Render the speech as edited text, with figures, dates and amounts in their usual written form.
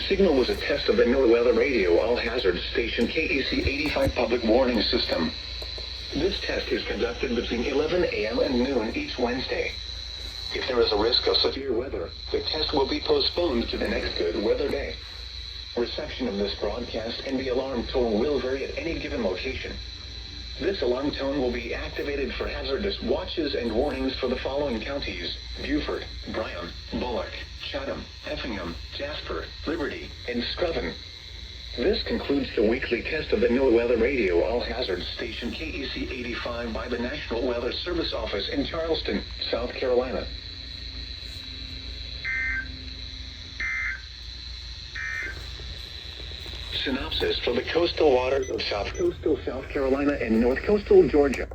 signal was a test of the NOAA radio all-hazard station KEC85 public warning system. This test is conducted between 11 a.m. and noon each Wednesday. If there is a risk of severe weather, the test will be postponed to the next good weather day. Reception of this broadcast and the alarm tone will vary at any given location. This alarm tone will be activated for hazardous watches and warnings for the following counties: Beaufort, Bryan, Bullock, Chatham, Effingham, Jasper, Liberty, and Screven. This concludes the weekly test of the NOAA Weather Radio all-hazard station KEC85 by the National Weather Service Office in Charleston, South Carolina. Synopsis for the coastal waters of South Coastal South Carolina and North Coastal Georgia.